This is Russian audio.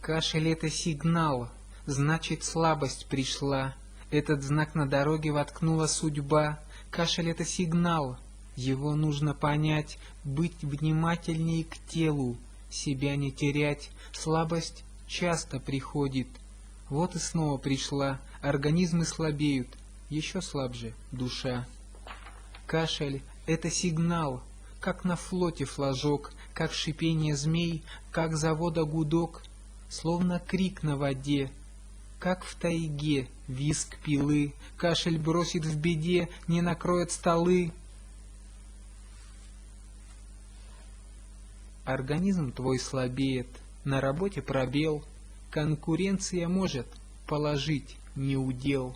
Кашель — это сигнал, значит, слабость пришла. Этот знак на дороге воткнула судьба. Кашель — это сигнал, его нужно понять, быть внимательнее к телу, себя не терять. Слабость часто приходит. Вот и снова пришла, организмы слабеют, еще слабже душа. Кашель — это сигнал, как на флоте флажок, как шипение змей, как завода гудок, словно крик на воде, как в тайге визг пилы. Кашель бросит в беде, не накроет столы. Организм твой слабеет, на работе пробел, конкуренция может положить неудел.